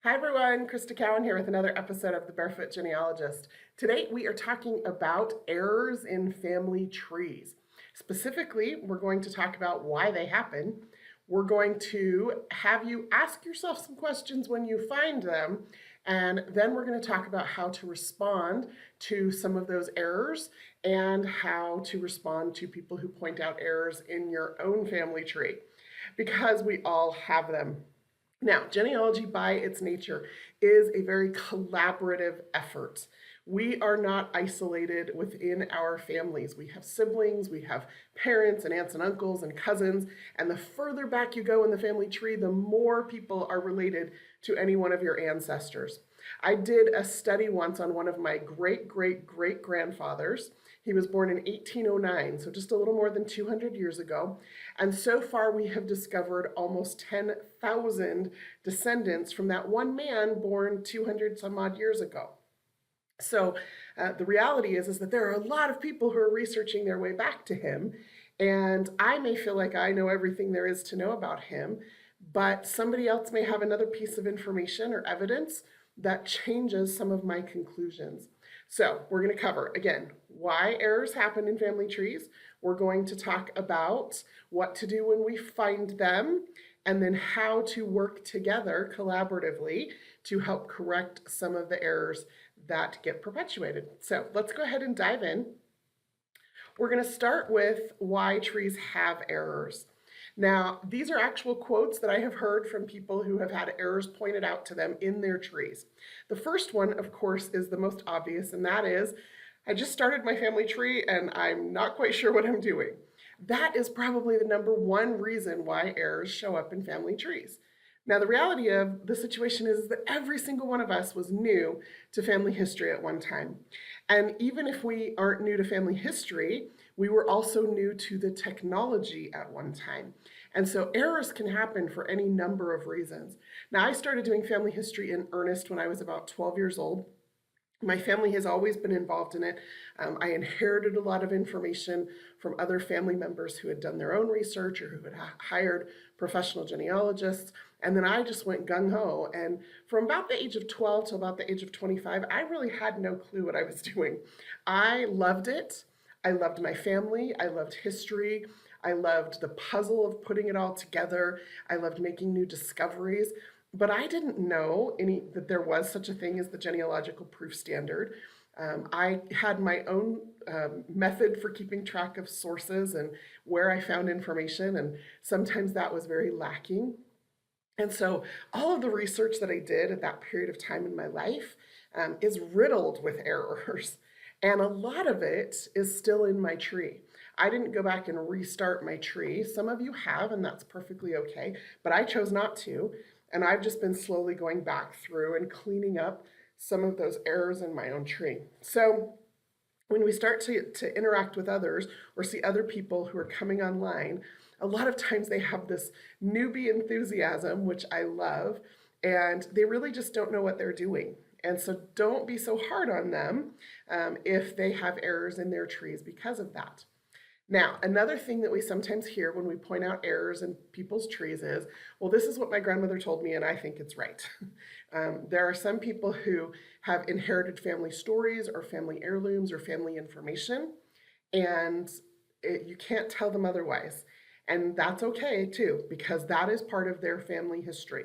Hi everyone, Crista Cowan here with another episode of The Barefoot Genealogist. Today we are talking about errors in family trees. Specifically, we're going to talk about why they happen. We're going to have you ask yourself some questions when you find them, and then we're going to talk about how to respond to some of those errors and how to respond to people who point out errors in your own family tree, because we all have them. Now, genealogy by its nature is a very collaborative effort. We are not isolated within our families. We have siblings, we have parents and aunts and uncles and cousins, and the further back you go in the family tree, the more people are related to any one of your ancestors. I did a study once on one of my great-great-great-grandfathers. He was born in 1809, so just a little more than 200 years ago. And so far we have discovered almost 10,000 descendants from that one man born 200 some odd years ago. So the reality is that there are a lot of people who are researching their way back to him, and I may feel like I know everything there is to know about him, but somebody else may have another piece of information or evidence that changes some of my conclusions. So we're going to cover, again, why errors happen in family trees. We're going to talk about what to do when we find them, and then how to work together collaboratively to help correct some of the errors that get perpetuated. So let's go ahead and dive in. We're going to start with why trees have errors. Now, these are actual quotes that I have heard from people who have had errors pointed out to them in their trees. The first one, of course, is the most obvious, and that is, I just started my family tree and I'm not quite sure what I'm doing. That is probably the number one reason why errors show up in family trees. Now, the reality of the situation is that every single one of us was new to family history at one time. And even if we aren't new to family history, we were also new to the technology at one time. And so errors can happen for any number of reasons. Now, I started doing family history in earnest when I was about 12 years old. My family has always been involved in it. I inherited a lot of information from other family members who had done their own research or who had hired professional genealogists. And then I just went gung-ho. And from about the age of 12 to about the age of 25, I really had no clue what I was doing. I loved it. I loved my family. I loved history. I loved the puzzle of putting it all together. I loved making new discoveries. But I didn't know that there was such a thing as the genealogical proof standard. I had my own method for keeping track of sources and where I found information, and sometimes that was very lacking. And so all of the research that I did at that period of time in my life is riddled with errors. And a lot of it is still in my tree. I didn't go back and restart my tree. Some of you have, and that's perfectly okay, but I chose not to. And I've just been slowly going back through and cleaning up some of those errors in my own tree. So when we start to interact with others or see other people who are coming online, a lot of times they have this newbie enthusiasm, which I love, and they really just don't know what they're doing. And so don't be so hard on them if they have errors in their trees because of that. Now, another thing that we sometimes hear when we point out errors in people's trees is, well, this is what my grandmother told me and I think it's right. There are some people who have inherited family stories or family heirlooms or family information, and you can't tell them otherwise. And that's okay too, because that is part of their family history.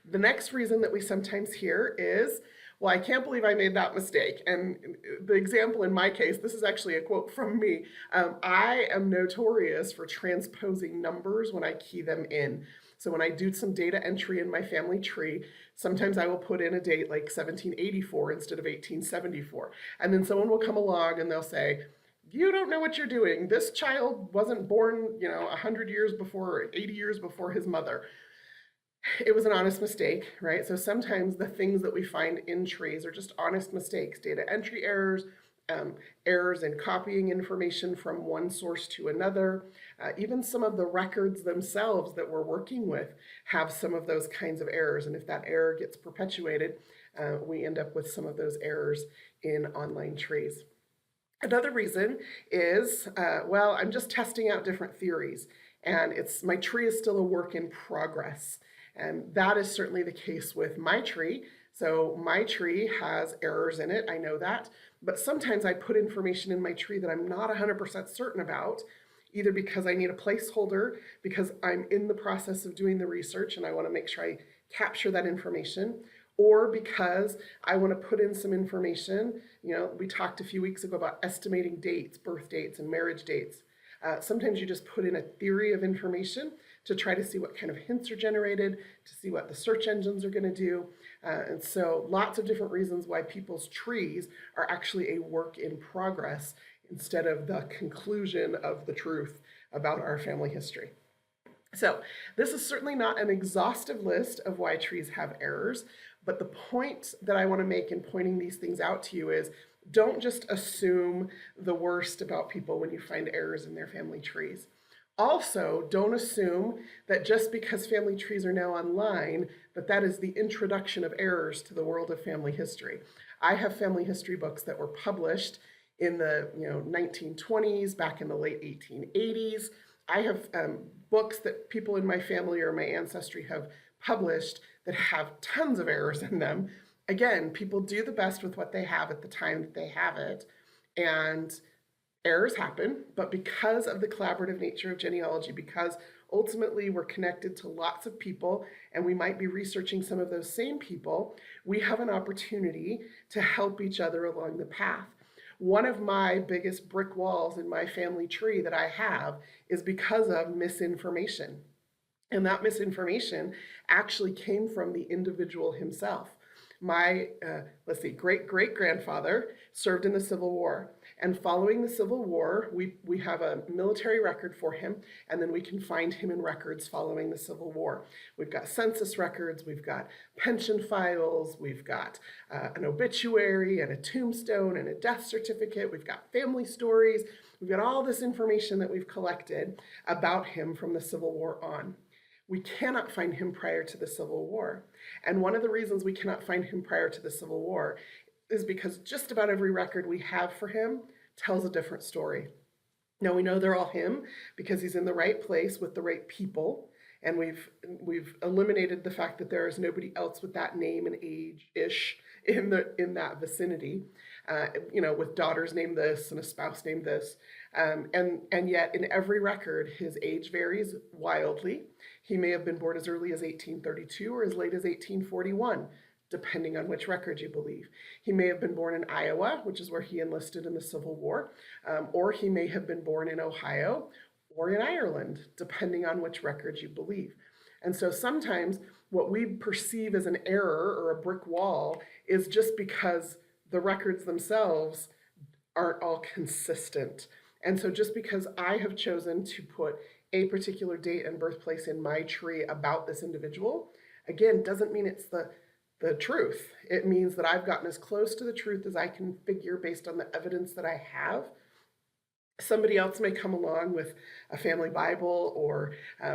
The next reason that we sometimes hear is, well, I can't believe I made that mistake. And the example in my case, this is actually a quote from me. I am notorious for transposing numbers when I key them in. So when I do some data entry in my family tree, sometimes I will put in a date like 1784 instead of 1874. And then someone will come along and they'll say, you don't know what you're doing. This child wasn't born, 100 years before, 80 years before his mother. It was an honest mistake, right? So sometimes the things that we find in trees are just honest mistakes, data entry errors, errors in copying information from one source to another. Even some of the records themselves that we're working with have some of those kinds of errors. And if that error gets perpetuated, we end up with some of those errors in online trees. Another reason is, well, I'm just testing out different theories, and my tree is still a work in progress. And that is certainly the case with my tree. So my tree has errors in it, I know that, but sometimes I put information in my tree that I'm not 100% certain about, either because I need a placeholder, because I'm in the process of doing the research and I want to make sure I capture that information, or because I want to put in some information. We talked a few weeks ago about estimating dates, birth dates, and marriage dates. Sometimes you just put in a theory of information to try to see what kind of hints are generated, to see what the search engines are going to do. And so lots of different reasons why people's trees are actually a work in progress instead of the conclusion of the truth about our family history. So this is certainly not an exhaustive list of why trees have errors, but the point that I want to make in pointing these things out to you is don't just assume the worst about people when you find errors in their family trees. Also, don't assume that just because family trees are now online, that is the introduction of errors to the world of family history. I have family history books that were published in the 1920s, back in the late 1880s. I have books that people in my family or my ancestry have published that have tons of errors in them. Again, people do the best with what they have at the time that they have it, and errors happen, but because of the collaborative nature of genealogy, because ultimately we're connected to lots of people and we might be researching some of those same people, we have an opportunity to help each other along the path. One of my biggest brick walls in my family tree that I have is because of misinformation. And that misinformation actually came from the individual himself. My, great-great-grandfather served in the Civil War. And following the Civil War, we have a military record for him, and then we can find him in records following the Civil War. We've got census records, we've got pension files, we've got an obituary and a tombstone and a death certificate, we've got family stories, we've got all this information that we've collected about him from the Civil War on. We cannot find him prior to the Civil War. And one of the reasons we cannot find him prior to the Civil War is because just about every record we have for him tells a different story. Now we know they're all him because he's in the right place with the right people, and we've eliminated the fact that there is nobody else with that name and age-ish in that vicinity. With daughters named this and a spouse named this. And yet in every record, his age varies wildly. He may have been born as early as 1832 or as late as 1841, depending on which record you believe. He may have been born in Iowa, which is where he enlisted in the Civil War, or he may have been born in Ohio or in Ireland, depending on which record you believe. And so sometimes what we perceive as an error or a brick wall is just because the records themselves aren't all consistent. And so just because I have chosen to put a particular date and birthplace in my tree about this individual, again, doesn't mean it's the truth. It means that I've gotten as close to the truth as I can figure based on the evidence that I have. Somebody else may come along with a family Bible, or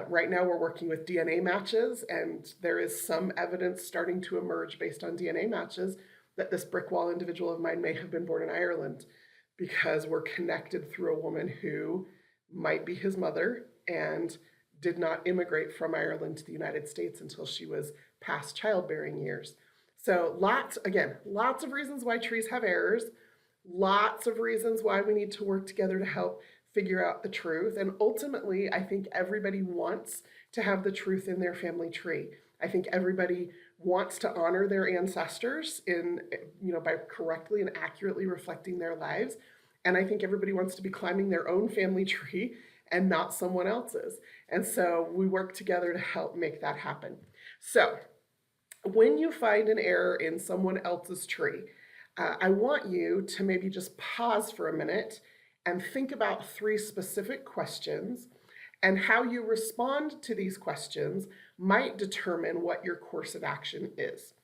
right now we're working with DNA matches, and there is some evidence starting to emerge based on DNA matches that this brick wall individual of mine may have been born in Ireland, because we're connected through a woman who might be his mother and did not immigrate from Ireland to the United States until she was past childbearing years. So lots of reasons why trees have errors, lots of reasons why we need to work together to help figure out the truth. And ultimately, I think everybody wants to have the truth in their family tree. I think everybody wants to honor their ancestors by correctly and accurately reflecting their lives. And I think everybody wants to be climbing their own family tree and not someone else's. And so we work together to help make that happen. So when you find an error in someone else's tree, I want you to maybe just pause for a minute and think about 3 specific questions, and how you respond to these questions might determine what your course of action is.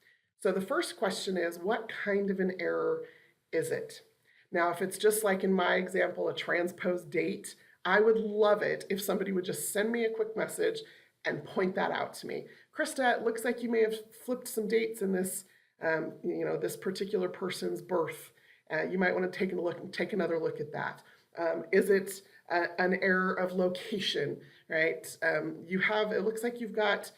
So the first question is, what kind of an error is it? Now, if it's just like in my example, a transposed date, I would love it if somebody would just send me a quick message and point that out to me. Krista, it looks like you may have flipped some dates in this, this particular person's birth. You might want to take another look at that. Is it an error of location, right? It looks like you've got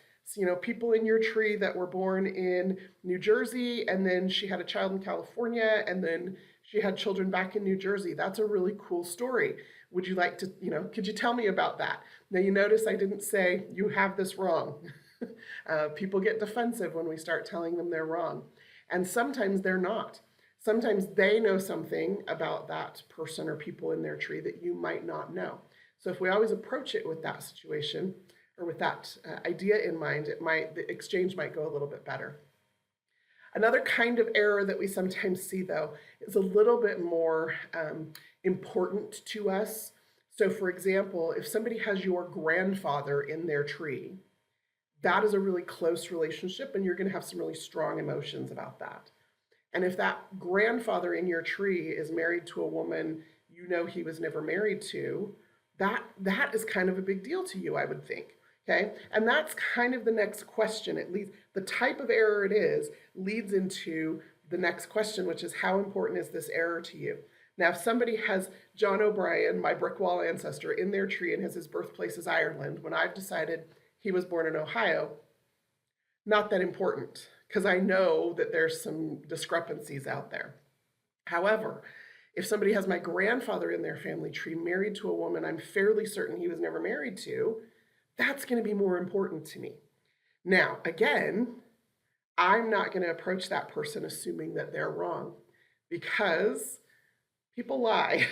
People in your tree that were born in New Jersey, and then she had a child in California, and then she had children back in New Jersey. That's a really cool story. Would you like to, could you tell me about that? Now you notice I didn't say, you have this wrong. People get defensive when we start telling them they're wrong. And sometimes they're not. Sometimes they know something about that person or people in their tree that you might not know. So if we always approach it with that situation or with that idea in mind, the exchange might go a little bit better. Another kind of error that we sometimes see, though, is a little bit more important to us. So for example, if somebody has your grandfather in their tree, that is a really close relationship, and you're going to have some really strong emotions about that. And if that grandfather in your tree is married to a woman you know he was never married to, that is kind of a big deal to you, I would think. Okay, and that's kind of the next question. At least the type of error it is leads into the next question, which is how important is this error to you? Now, if somebody has John O'Brien, my brick wall ancestor, in their tree and his birthplace is Ireland, when I've decided he was born in Ohio, not that important, because I know that there's some discrepancies out there. However, if somebody has my grandfather in their family tree married to a woman I'm fairly certain he was never married to, that's going to be more important to me. Now, again, I'm not going to approach that person assuming that they're wrong, because people lie.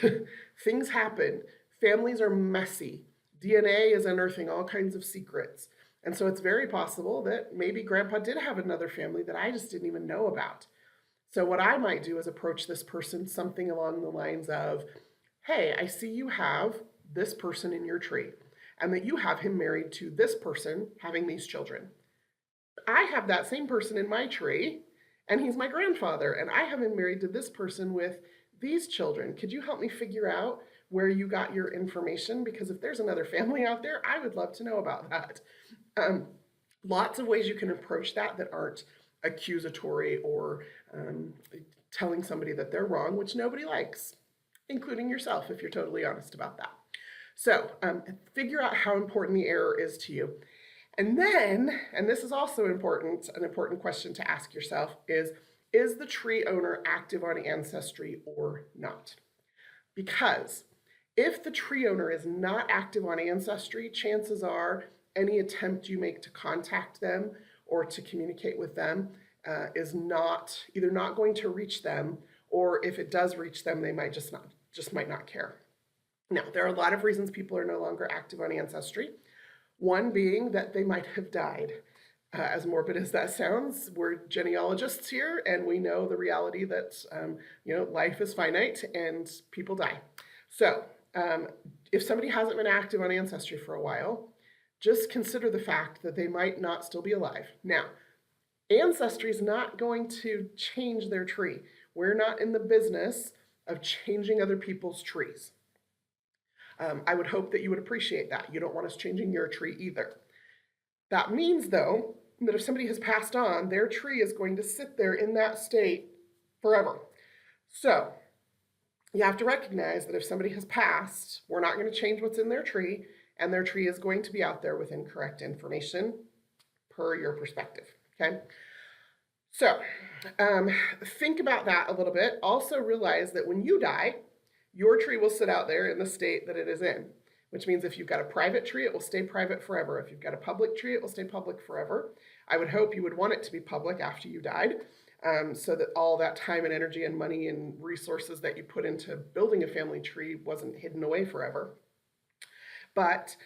Things happen. Families are messy. DNA is unearthing all kinds of secrets. And so it's very possible that maybe grandpa did have another family that I just didn't even know about. So what I might do is approach this person something along the lines of, hey, I see you have this person in your tree, and that you have him married to this person having these children. I have that same person in my tree, and he's my grandfather, and I have him married to this person with these children. Could you help me figure out where you got your information? Because if there's another family out there, I would love to know about that. Lots of ways you can approach that aren't accusatory or telling somebody that they're wrong, which nobody likes, including yourself, if you're totally honest about that. So figure out how important the error is to you. And then, and this is also important, an important question to ask yourself is the tree owner active on Ancestry or not? Because if the tree owner is not active on Ancestry, chances are any attempt you make to contact them or to communicate with them is either not going to reach them, or if it does reach them, they might just might not care. Now, there are a lot of reasons people are no longer active on Ancestry. One being that they might have died. As morbid as that sounds, we're genealogists here, and we know the reality that life is finite and people die. So if somebody hasn't been active on Ancestry for a while, just consider the fact that they might not still be alive. Now, Ancestry is not going to change their tree. We're not in the business of changing other people's trees. I would hope that you would appreciate that. You don't want us changing your tree either. That means, though, that if somebody has passed on, their tree is going to sit there in that state forever. So you have to recognize that if somebody has passed, we're not going to change what's in their tree, and their tree is going to be out there with incorrect information per your perspective, okay? So think about that a little bit. Also realize that when you die, your tree will sit out there in the state that it is in, which means if you've got a private tree, it will stay private forever. If you've got a public tree, it will stay public forever. I would hope you would want it to be public after you died, so that all that time and energy and money and resources that you put into building a family tree wasn't hidden away forever. But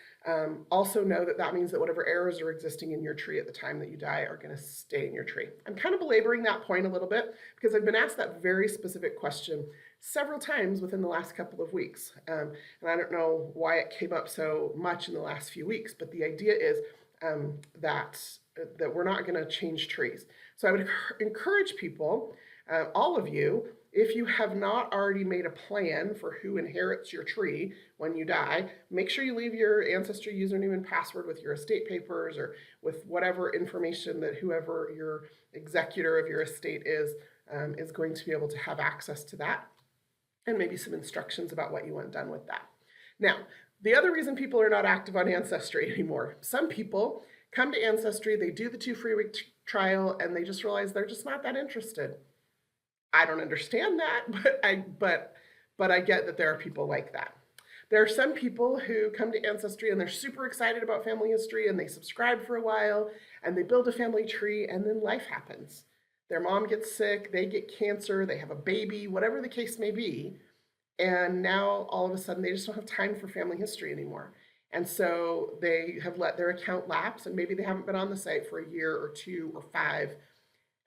also know that that means that whatever errors are existing in your tree at the time that you die are going to stay in your tree. I'm kind of belaboring that point a little bit because I've been asked that very specific question several times within the last couple of weeks. And I don't know why it came up so much in the last few weeks, but the idea is that we're not going to change trees. So I would encourage people, all of you, if you have not already made a plan for who inherits your tree when you die, make sure you leave your Ancestry username and password with your estate papers or with whatever information that whoever your executor of your estate is going to be able to have access to that, and maybe some instructions about what you want done with that. Now, the other reason people are not active on Ancestry anymore, some people come to Ancestry, they do the 2 free week trial, and they just realize they're just not that interested. I don't understand that, but I get that there are people like that. There are some people who come to Ancestry and they're super excited about family history and they subscribe for a while and they build a family tree, and then life happens. Their mom gets sick, they get cancer, they have a baby, whatever the case may be, and now all of a sudden they just don't have time for family history anymore. And so they have let their account lapse, and maybe they haven't been on the site for a year or 2 or 5.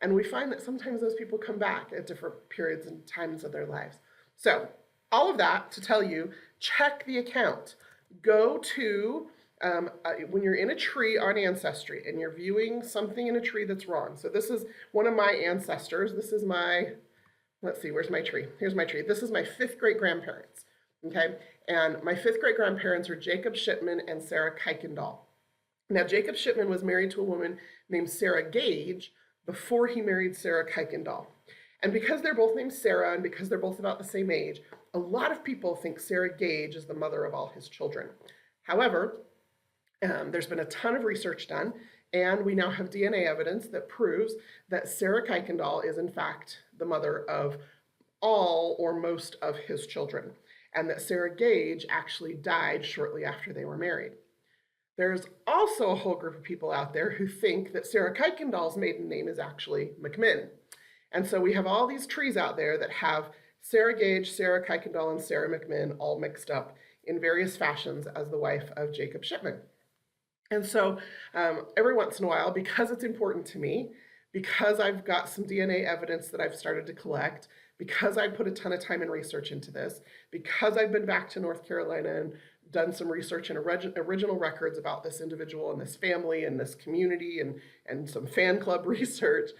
And we find that sometimes those people come back at different periods and times of their lives. So all of that to tell you, check the account. Go to, when you're in a tree on Ancestry and you're viewing something in a tree that's wrong. So this is one of my ancestors. This is my, let's see, where's my tree? Here's my tree. This is my 5th great grandparents, okay? And my 5th great grandparents are Jacob Shipman and Sarah Kuykendall. Now, Jacob Shipman was married to a woman named Sarah Gage before he married Sarah Kuykendall. And because they're both named Sarah and because they're both about the same age, a lot of people think Sarah Gage is the mother of all his children. However, there's been a ton of research done, and we now have DNA evidence that proves that Sarah Kuykendall is in fact the mother of all or most of his children, and that Sarah Gage actually died shortly after they were married. There's also a whole group of people out there who think that Sarah Kuykendall's maiden name is actually McMinn. And so we have all these trees out there that have Sarah Gage, Sarah Kuykendall, and Sarah McMinn all mixed up in various fashions as the wife of Jacob Shipman. And so every once in a while, because it's important to me, because I've got some DNA evidence that I've started to collect, because I put a ton of time and research into this, because I've been back to North Carolina and done some research and original records about this individual and this family and this community and some fan club research,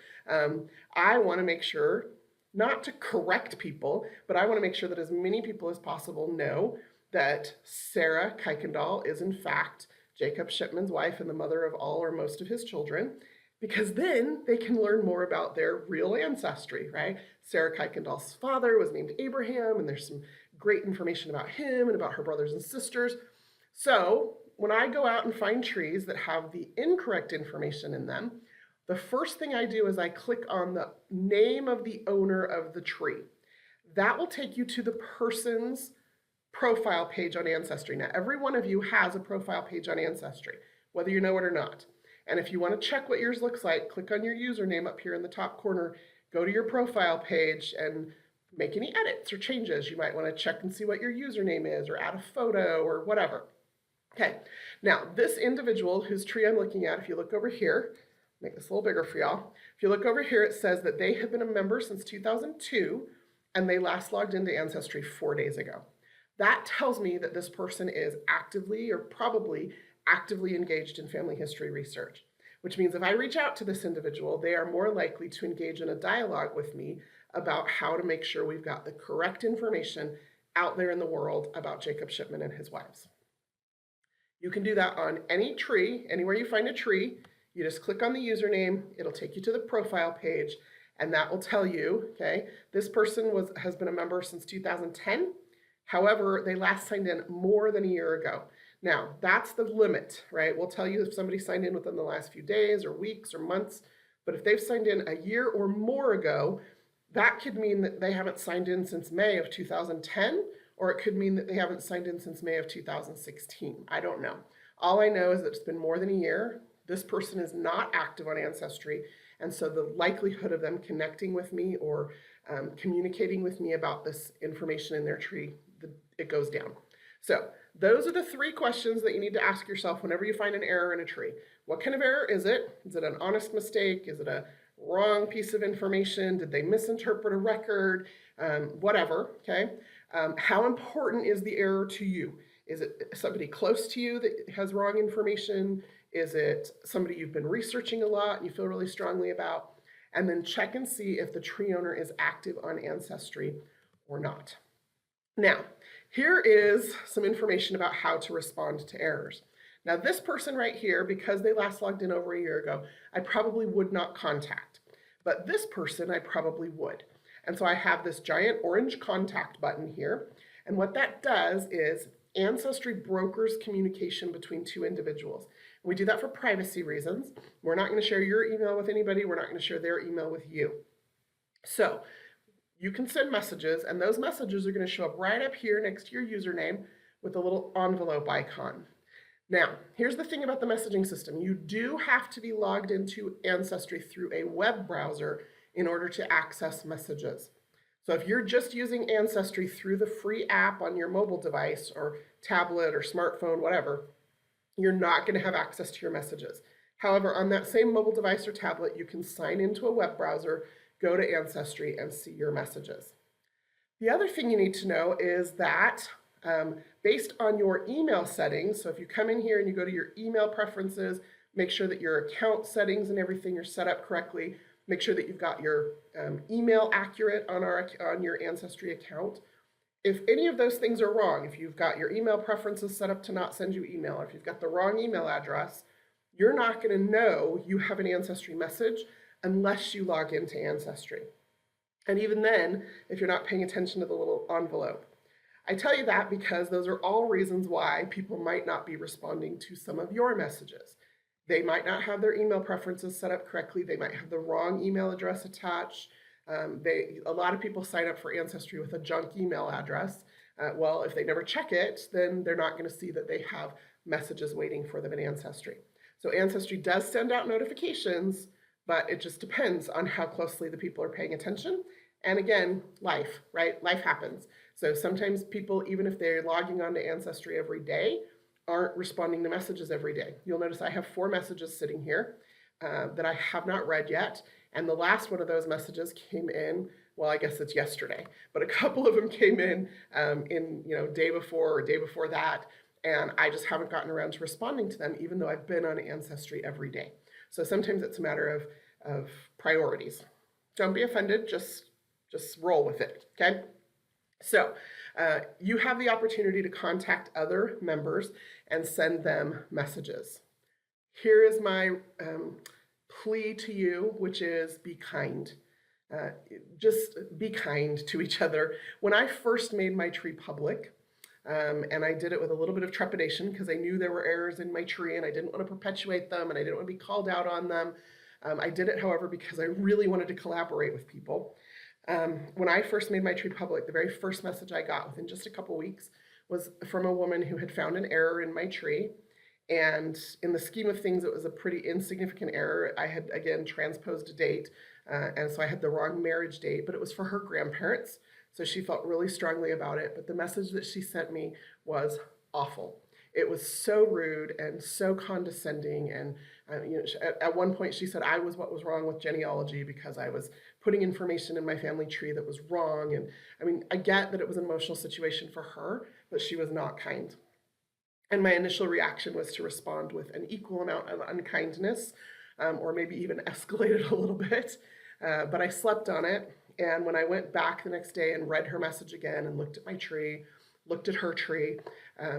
I want to make sure, not to correct people, but I want to make sure that as many people as possible know that Sarah Kuykendall is in fact Jacob Shipman's wife and the mother of all or most of his children, because then they can learn more about their real ancestry, right? Sarah Kuykendall's father was named Abraham, and there's some great information about him and about her brothers and sisters. So when I go out and find trees that have the incorrect information in them, the first thing I do is I click on the name of the owner of the tree. That will take you to the person's profile page on Ancestry. Now, every one of you has a profile page on Ancestry, whether you know it or not. And if you want to check what yours looks like, click on your username up here in the top corner, go to your profile page and make any edits or changes. You might want to check and see what your username is or add a photo or whatever. Okay, now this individual whose tree I'm looking at, if you look over here, make this a little bigger for y'all. If you look over here, it says that they have been a member since 2002 and they last logged into Ancestry 4 days ago. That tells me that this person is actively or probably actively engaged in family history research, which means if I reach out to this individual, they are more likely to engage in a dialogue with me about how to make sure we've got the correct information out there in the world about Jacob Shipman and his wives. You can do that on any tree, anywhere you find a tree. You just click on the username, it'll take you to the profile page, and that will tell you, okay, this person has been a member since 2010. However, they last signed in more than a year ago. Now, that's the limit, right? We'll tell you if somebody signed in within the last few days or weeks or months, but if they've signed in a year or more ago, that could mean that they haven't signed in since May of 2010, or it could mean that they haven't signed in since May of 2016. I don't know. All I know is that it's been more than a year. This person is not active on Ancestry, and so the likelihood of them connecting with me or communicating with me about this information in their tree, it goes down. So those are the 3 questions that you need to ask yourself whenever you find an error in a tree. What kind of error is it? Is it an honest mistake? Is it a wrong piece of information? Did they misinterpret a record? Whatever, okay? How important is the error to you? Is it somebody close to you that has wrong information? Is it somebody you've been researching a lot and you feel really strongly about? And then check and see if the tree owner is active on Ancestry or not. Now, here is some information about how to respond to errors. Now, this person right here, because they last logged in over a year ago, I probably would not contact. But this person, I probably would. And so I have this giant orange contact button here. And what that does is Ancestry brokers communication between 2 individuals. We do that for privacy reasons. We're not going to share your email with anybody. We're not going to share their email with you. So you can send messages, and those messages are going to show up right up here next to your username with a little envelope icon. Now, here's the thing about the messaging system. You do have to be logged into Ancestry through a web browser in order to access messages. So if you're just using Ancestry through the free app on your mobile device or tablet or smartphone, whatever, you're not going to have access to your messages. However, on that same mobile device or tablet, you can sign into a web browser, go to Ancestry, and see your messages. The other thing you need to know is that based on your email settings, so if you come in here and you go to your email preferences, make sure that your account settings and everything are set up correctly, make sure that you've got your email accurate on your Ancestry account. If any of those things are wrong, if you've got your email preferences set up to not send you email, or if you've got the wrong email address, you're not going to know you have an Ancestry message unless you log into Ancestry. And even then, if you're not paying attention to the little envelope. I tell you that because those are all reasons why people might not be responding to some of your messages. They might not have their email preferences set up correctly. They might have the wrong email address attached. A lot of people sign up for Ancestry with a junk email address. Well, if they never check it, then they're not going to see that they have messages waiting for them in Ancestry. So Ancestry does send out notifications, but it just depends on how closely the people are paying attention. And again, life, right? Life happens. So sometimes people, even if they're logging on to Ancestry every day, aren't responding to messages every day. You'll notice I have 4 messages sitting here that I have not read yet. And the last one of those messages came in, well, I guess it's yesterday, but a couple of them came in day before or day before that. And I just haven't gotten around to responding to them, even though I've been on Ancestry every day. So sometimes it's a matter of priorities. Don't be offended, just roll with it, okay? So you have the opportunity to contact other members and send them messages. Here is my plea to you, which is be kind. Just be kind to each other. When I first made my tree public, and I did it with a little bit of trepidation because I knew there were errors in my tree and I didn't want to perpetuate them and I didn't want to be called out on them. I did it, however, because I really wanted to collaborate with people. When I first made my tree public, the very first message I got within just a couple weeks was from a woman who had found an error in my tree. And in the scheme of things, it was a pretty insignificant error. I had, again, transposed a date, and so I had the wrong marriage date, but it was for her grandparents. So she felt really strongly about it, but the message that she sent me was awful. It was so rude and so condescending, and at one point she said I was what was wrong with genealogy because I was putting information in my family tree that was wrong. And I mean, I get that it was an emotional situation for her, but she was not kind. And my initial reaction was to respond with an equal amount of unkindness, or maybe even escalate it a little bit. But I slept on it. And when I went back the next day and read her message again and looked at my tree, looked at her tree,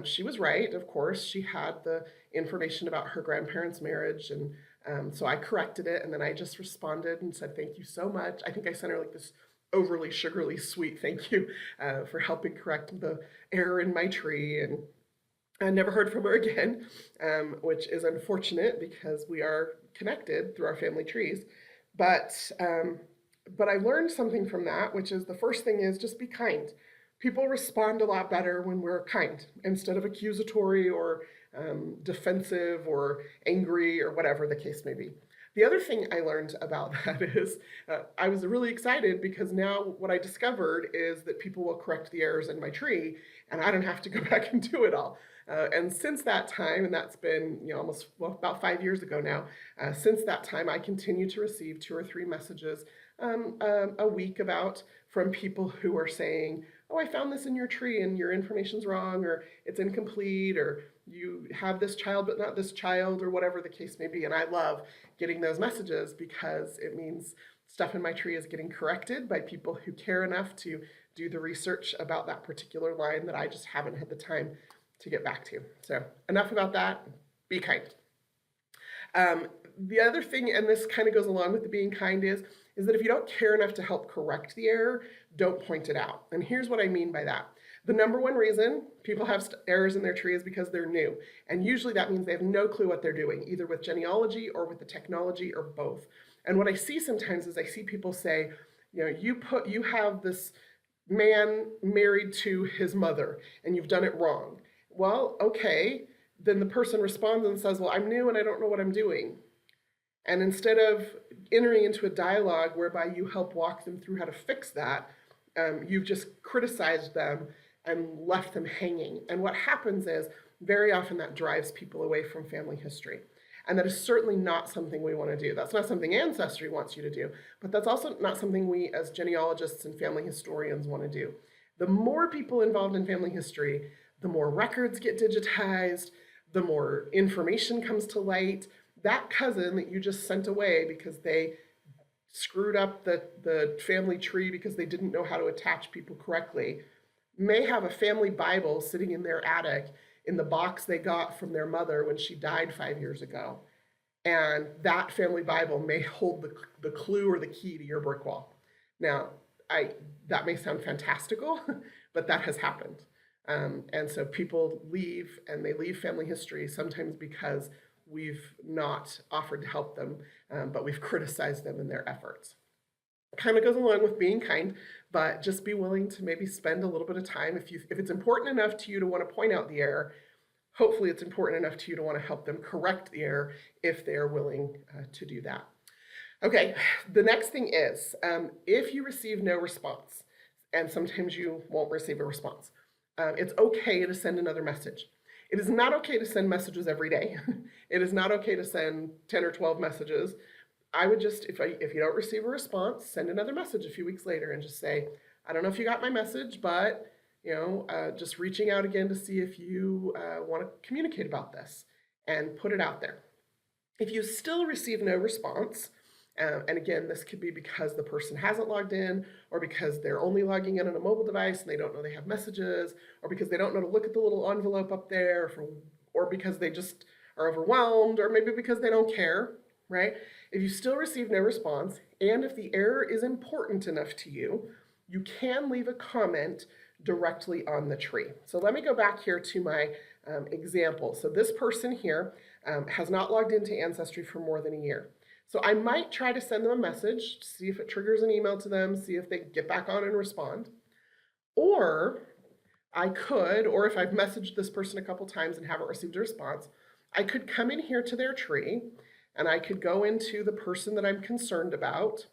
she was right, of course. She had the information about her grandparents' marriage. And so I corrected it. And then I just responded and said, thank you so much. I think I sent her like this overly sugarly sweet thank you for helping correct the error in my tree. And I never heard from her again, which is unfortunate because we are connected through our family trees. But I learned something from that, which is the first thing is just be kind. People respond a lot better when we're kind instead of accusatory or defensive or angry or whatever the case may be. The other thing I learned about that is I was really excited because now what I discovered is that people will correct the errors in my tree and I don't have to go back and do it all. And since that time, and that's been about 5 years ago now, since that time I continue to receive 2 or 3 messages a week from people who are saying, oh, I found this in your tree and your information's wrong, or it's incomplete, or you have this child but not this child, or whatever the case may be. And I love getting those messages because it means stuff in my tree is getting corrected by people who care enough to do the research about that particular line that I just haven't had the time to get back to. So enough about that. Be kind. The other thing, and this kind of goes along with the being kind, is that if you don't care enough to help correct the error, don't point it out. And here's what I mean by that. The number one reason people have errors in their tree is because they're new. And usually that means they have no clue what they're doing, either with genealogy or with the technology or both. And what I see sometimes is I see people say, you have this man married to his mother and you've done it wrong. Well, okay, then the person responds and says, well, I'm new and I don't know what I'm doing. And instead of entering into a dialogue whereby you help walk them through how to fix that, you've just criticized them and left them hanging. And what happens is, very often that drives people away from family history. And that is certainly not something we want to do. That's not something Ancestry wants you to do, but that's also not something we as genealogists and family historians want to do. The more people involved in family history, the more records get digitized, the more information comes to light. That cousin that you just sent away because they screwed up the family tree because they didn't know how to attach people correctly may have a family Bible sitting in their attic in the box they got from their mother when she died 5 years ago. And that family Bible may hold the clue or the key to your brick wall. Now, that may sound fantastical, but that has happened. And so people leave, and they leave family history sometimes because we've not offered to help them, but we've criticized them in their efforts. It kind of goes along with being kind, but just be willing to maybe spend a little bit of time. If it's important enough to you to want to point out the error, hopefully it's important enough to you to want to help them correct the error if they're willing to do that. Okay, the next thing is, if you receive no response, and sometimes you won't receive a response, it's okay to send another message. It is not okay to send messages every day. It is not okay to send 10 or 12 messages. I would just, if you don't receive a response, send another message a few weeks later and just say, I don't know if you got my message, but just reaching out again to see if you want to communicate about this, and put it out there. If you still receive no response, and again, this could be because the person hasn't logged in, or because they're only logging in on a mobile device and they don't know they have messages, or because they don't know to look at the little envelope up there, or because they just are overwhelmed, or maybe because they don't care, right? If you still receive no response, and if the error is important enough to you, you can leave a comment directly on the tree. So let me go back here to my example. So this person here has not logged into Ancestry for more than a year. So I might try to send them a message, see if it triggers an email to them, see if they get back on and respond. Or I could, or if I've messaged this person a couple times and haven't received a response, I could come in here to their tree, and I could go into the person that I'm concerned about,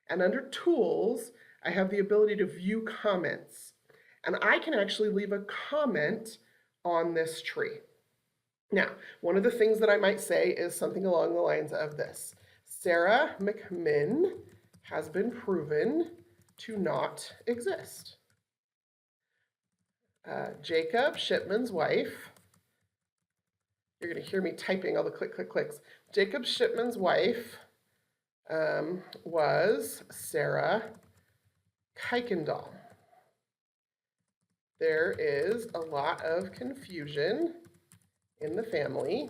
and under Tools, I have the ability to view comments. And I can actually leave a comment on this tree. Now, one of the things that I might say is something along the lines of this. Sarah McMinn has been proven to not exist. Jacob Shipman's wife, you're going to hear me typing all the clicks. Jacob Shipman's wife was Sarah Kuykendall. There is a lot of confusion in the family,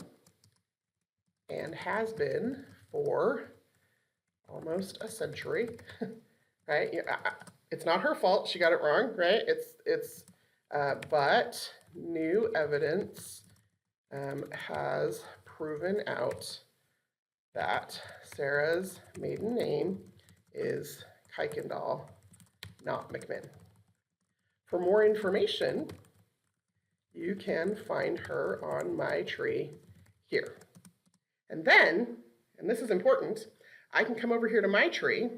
and has been for almost a century, right? It's not her fault, she got it wrong, right? But new evidence has proven out that Sarah's maiden name is Kuykendall, not McMinn. For more information, you can find her on my tree here. And then, and this is important, I can come over here to my tree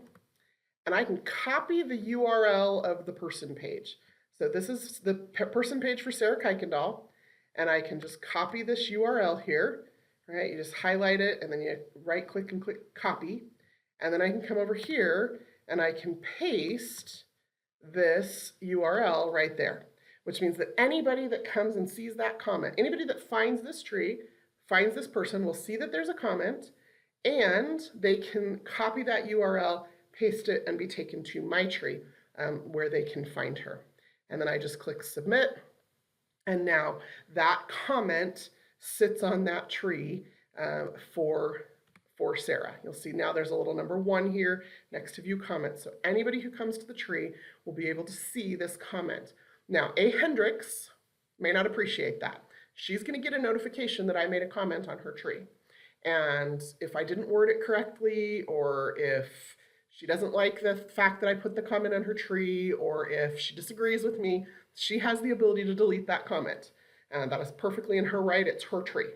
and I can copy the URL of the person page. So this is the person page for Sarah Kuykendall, and I can just copy this URL here, right? You just highlight it and then you right click and click copy. And then I can come over here and I can paste this URL right there, which means that anybody that comes and sees that comment, anybody that finds this tree, finds this person, will see that there's a comment, and they can copy that URL, paste it, and be taken to my tree where they can find her. And then I just click submit, and now that comment sits on that tree for Sarah. You'll see now there's a little number 1 here next to view comments. So anybody who comes to the tree will be able to see this comment. Now, A. Hendricks may not appreciate that. She's going to get a notification that I made a comment on her tree. And if I didn't word it correctly, or if she doesn't like the fact that I put the comment on her tree, or if she disagrees with me, she has the ability to delete that comment. And that is perfectly in her right. It's her tree.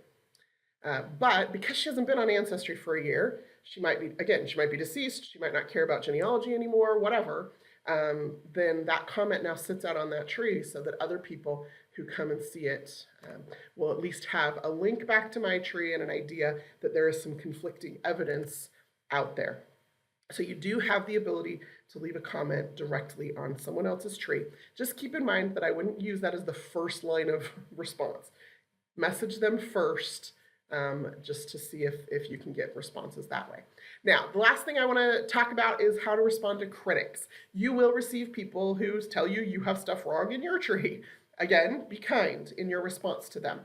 But because she hasn't been on Ancestry for a year, she might be deceased, she might not care about genealogy anymore, whatever, then that comment now sits out on that tree so that other people who come and see it will at least have a link back to my tree and an idea that there is some conflicting evidence out there. So you do have the ability to leave a comment directly on someone else's tree. Just keep in mind that I wouldn't use that as the first line of response. Message them first, just to see if you can get responses that way. Now, the last thing I want to talk about is how to respond to critics. You will receive people who tell you you have stuff wrong in your tree. Again, be kind in your response to them.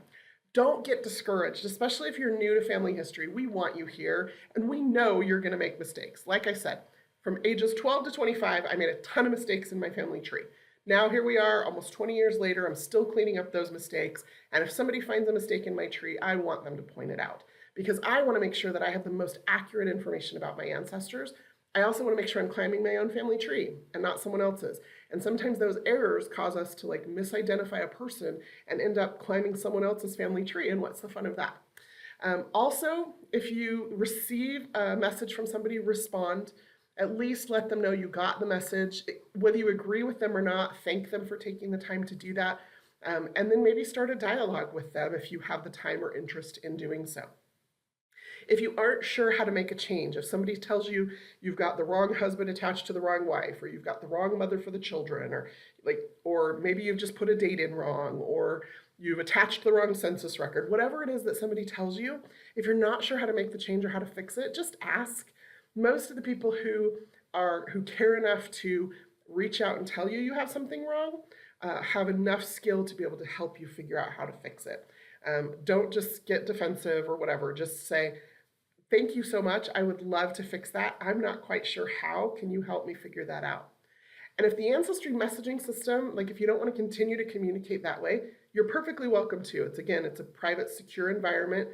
Don't get discouraged, especially if you're new to family history. We want you here, and we know you're going to make mistakes. Like I said, from ages 12 to 25, I made a ton of mistakes in my family tree. Now here we are, almost 20 years later, I'm still cleaning up those mistakes. And if somebody finds a mistake in my tree, I want them to point it out, because I want to make sure that I have the most accurate information about my ancestors. I also want to make sure I'm climbing my own family tree and not someone else's. And sometimes those errors cause us to misidentify a person and end up climbing someone else's family tree. And what's the fun of that? Also, if you receive a message from somebody, respond. At least let them know you got the message. Whether you agree with them or not, thank them for taking the time to do that. And then maybe start a dialogue with them if you have the time or interest in doing so. If you aren't sure how to make a change, if somebody tells you you've got the wrong husband attached to the wrong wife, or you've got the wrong mother for the children, or maybe you've just put a date in wrong, or you've attached the wrong census record, whatever it is that somebody tells you, if you're not sure how to make the change or how to fix it, just ask. Most of the people who care enough to reach out and tell you you have something wrong have enough skill to be able to help you figure out how to fix it. Don't just get defensive or whatever. Just say, thank you so much. I would love to fix that. I'm not quite sure how. Can you help me figure that out? And if the Ancestry messaging system, if you don't want to continue to communicate that way, you're perfectly welcome to. It's a private, secure environment.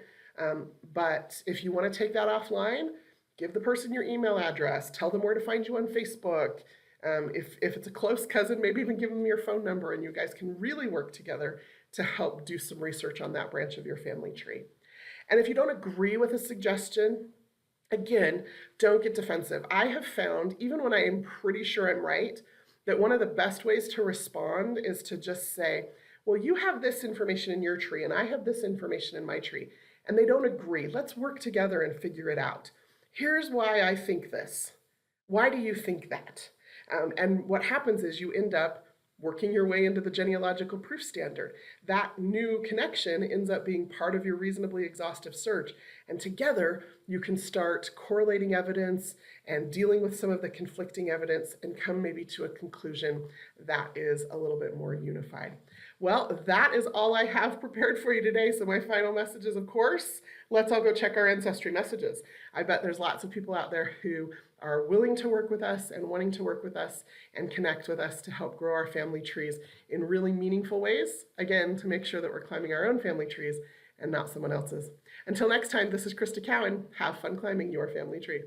But if you want to take that offline, give the person your email address. Tell them where to find you on Facebook. If it's a close cousin, maybe even give them your phone number, and you guys can really work together to help do some research on that branch of your family tree. And if you don't agree with a suggestion, again, don't get defensive. I have found, even when I am pretty sure I'm right, that one of the best ways to respond is to just say, well, you have this information in your tree, and I have this information in my tree, and they don't agree. Let's work together and figure it out. Here's why I think this. Why do you think that? And what happens is you end up working your way into the genealogical proof standard. That new connection ends up being part of your reasonably exhaustive search. And together, you can start correlating evidence and dealing with some of the conflicting evidence and come maybe to a conclusion that is a little bit more unified. Well, that is all I have prepared for you today. So my final message is, of course, let's all go check our Ancestry messages. I bet there's lots of people out there who are willing to work with us and wanting to work with us and connect with us to help grow our family trees in really meaningful ways, again, to make sure that we're climbing our own family trees and not someone else's. Until next time, this is Crista Cowan. Have fun climbing your family tree.